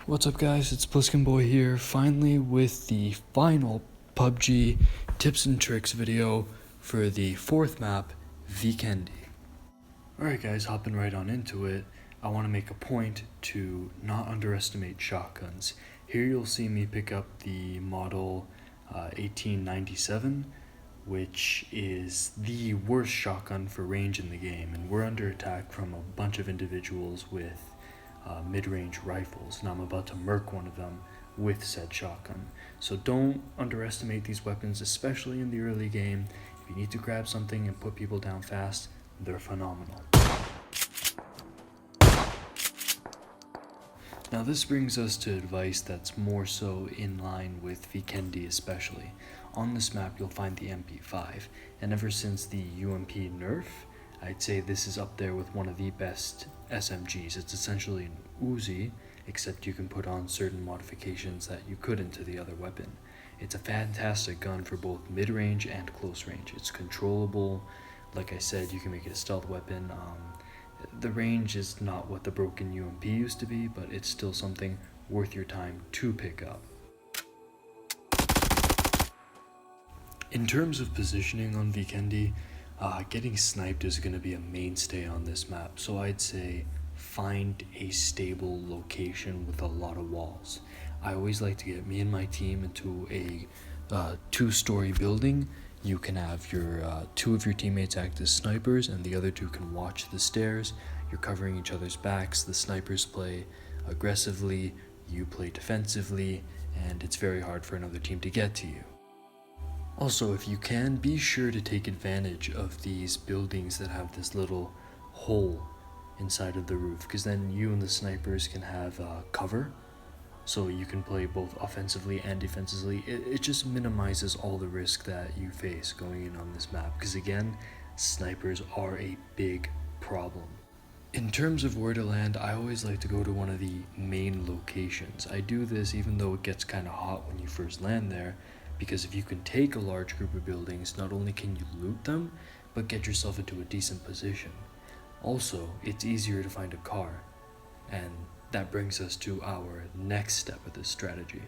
What's up guys, it's Boy here, finally with the final PUBG tips and tricks video for the fourth map, Vikendi. Alright guys, hopping right on into it, I want to make a point to not underestimate shotguns. Here you'll see me pick up the model 1897, which is the worst shotgun for range in the game, and we're under attack from a bunch of individuals with mid-range rifles, and I'm about to murk one of them with said shotgun. So don't underestimate these weapons, especially in the early game. If you need to grab something and put people down fast, they're phenomenal. Now this brings us to advice that's more so in line with Vikendi especially. On this map you'll find the MP5, and ever since the UMP nerf, I'd say this is up there with one of the best SMGs. It's essentially an Uzi, except you can put on certain modifications that you couldn't to the other weapon. It's a fantastic gun for both mid-range and close range. It's controllable. Like I said, you can make it a stealth weapon. The range is not what the broken UMP used to be, but it's still something worth your time to pick up. In terms of positioning on Vikendi, getting sniped is going to be a mainstay on this map, so I'd say find a stable location with a lot of walls. I always like to get me and my team into a two-story building. You can have your two of your teammates act as snipers and the other two can watch the stairs. You're covering each other's backs. The snipers play aggressively, you play defensively, and it's very hard for another team to get to you. Also, if you can, be sure to take advantage of these buildings that have this little hole inside of the roof, because then you and the snipers can have cover, so you can play both offensively and defensively. It just minimizes all the risk that you face going in on this map, because again, snipers are a big problem. In terms of where to land, I always like to go to one of the main locations. I do this even though it gets kind of hot when you first land there, because if you can take a large group of buildings, not only can you loot them, but get yourself into a decent position. Also, it's easier to find a car, and that brings us to our next step of this strategy.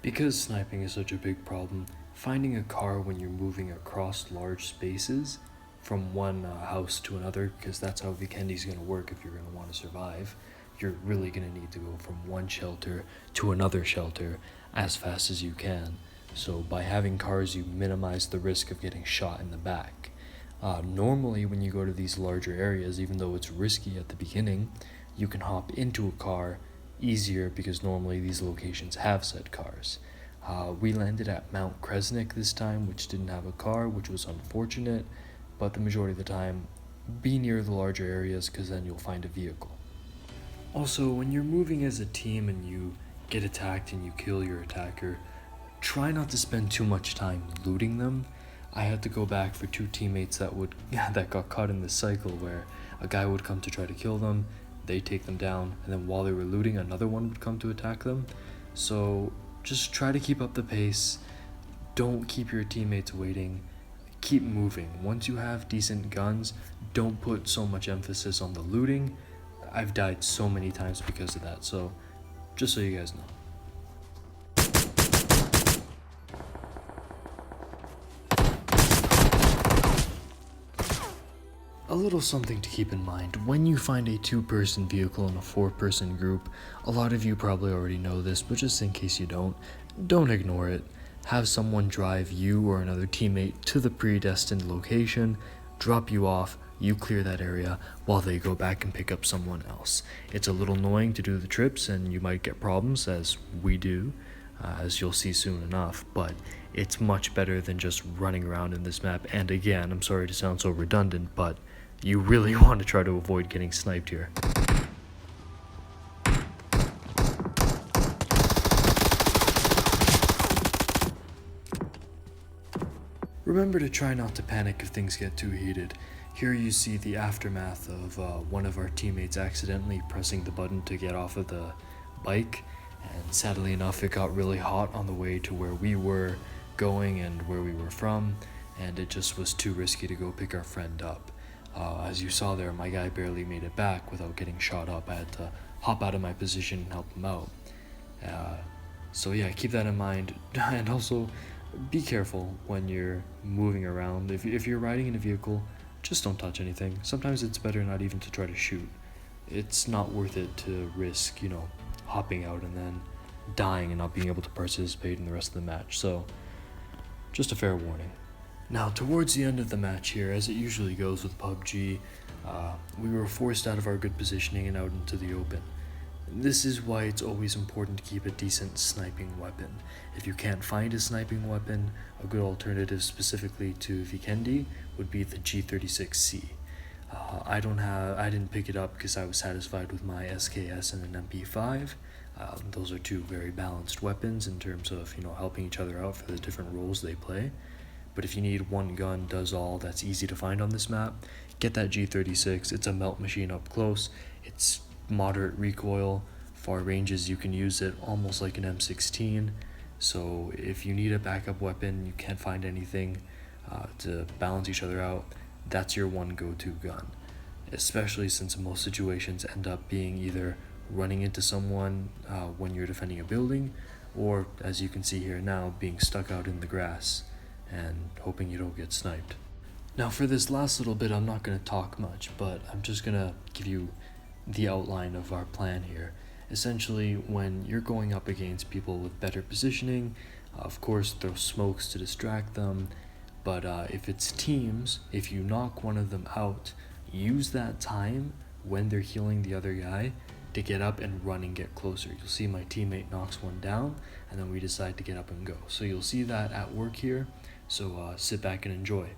Because sniping is such a big problem, finding a car when you're moving across large spaces from one house to another, because that's how Vikendi is going to work if you're going to want to survive. You're really going to need to go from one shelter to another shelter as fast as you can. So by having cars, you minimize the risk of getting shot in the back. Normally when you go to these larger areas, even though it's risky at the beginning, you can hop into a car easier because normally these locations have said cars. We landed at Mount Kresnik this time, which didn't have a car, which was unfortunate, but the majority of the time, be near the larger areas because then you'll find a vehicle. Also, when you're moving as a team and you get attacked and you kill your attacker, try not to spend too much time looting them. I had to go back for two teammates that got caught in this cycle where a guy would come to try to kill them, they take them down, and then while they were looting, another one would come to attack them. So just try to keep up the pace. Don't keep your teammates waiting. Keep moving. Once you have decent guns, don't put so much emphasis on the looting. I've died so many times because of that, so just so you guys know. A little something to keep in mind, when you find a two-person vehicle in a four-person group, a lot of you probably already know this, but just in case you don't ignore it. Have someone drive you or another teammate to the predestined location, drop you off, you clear that area while they go back and pick up someone else. It's a little annoying to do the trips and you might get problems, as we do, as you'll see soon enough, but it's much better than just running around in this map. And again, I'm sorry to sound so redundant, but you really want to try to avoid getting sniped here. Remember to try not to panic if things get too heated. Here you see the aftermath of one of our teammates accidentally pressing the button to get off of the bike, and sadly enough it got really hot on the way to where we were going and where we were from, and it just was too risky to go pick our friend up. As you saw there, my guy barely made it back without getting shot up. I had to hop out of my position and help him out. So yeah, keep that in mind, and also be careful when you're moving around. If you're riding in a vehicle, just don't touch anything. Sometimes it's better not even to try to shoot. It's not worth it to risk, hopping out and then dying and not being able to participate in the rest of the match. So just a fair warning. Now, towards the end of the match here, as it usually goes with PUBG, we were forced out of our good positioning and out into the open. This is why it's always important to keep a decent sniping weapon. If you can't find a sniping weapon, a good alternative specifically to Vikendi would be the G36C. I didn't pick it up because I was satisfied with my SKS and an MP5. Those are two very balanced weapons in terms of helping each other out for the different roles they play. But if you need one gun does all that's easy to find on this map, get that G36. It's a melt machine up close. It's moderate recoil, far ranges you can use it almost like an M16. So if you need a backup weapon, you can't find anything to balance each other out, that's your one go-to gun. Especially since most situations end up being either running into someone when you're defending a building, or as you can see here now, being stuck out in the grass and hoping you don't get sniped. Now for this last little bit, I'm not going to talk much, but I'm just going to give you the outline of our plan here. Essentially, when you're going up against people with better positioning, of course throw smokes to distract them, but if it's teams, if you knock one of them out, use that time when they're healing the other guy to get up and run and get closer. You'll see my teammate knocks one down, and then we decide to get up and go. So you'll see that at work here, so sit back and enjoy.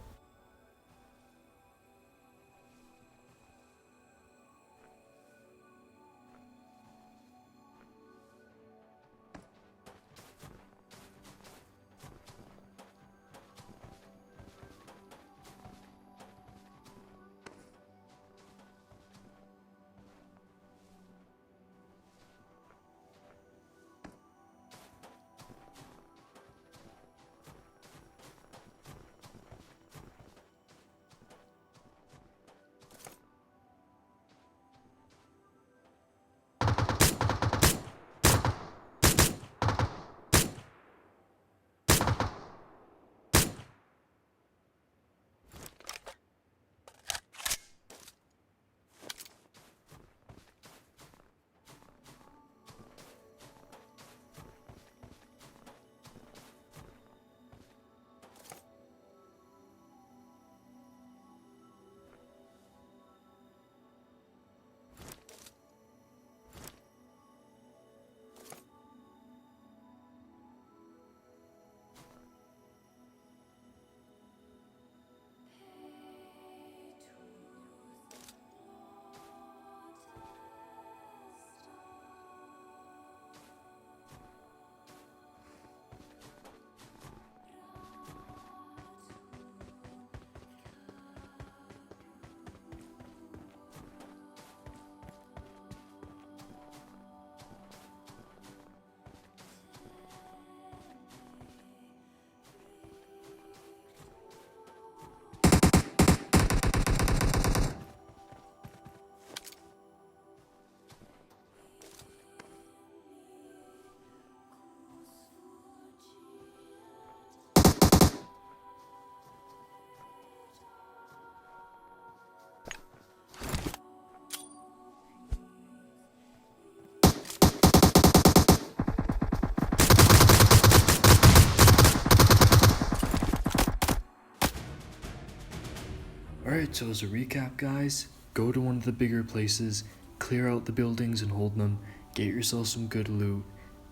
Alright, so as a recap, guys, go to one of the bigger places, clear out the buildings and hold them, get yourself some good loot,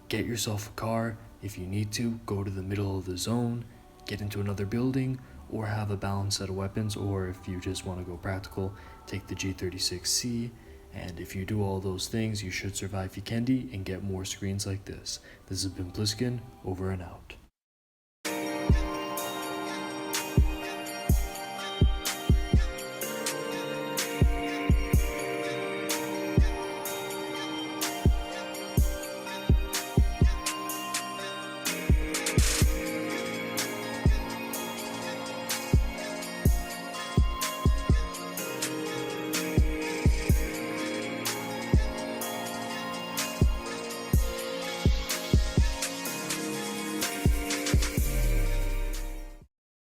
get yourself a car. If you need to, go to the middle of the zone, get into another building, or have a balanced set of weapons, or if you just want to go practical, take the G36C. And if you do all those things, you should survive Vikendi and get more screens like this. This has been Pliskin, over and out.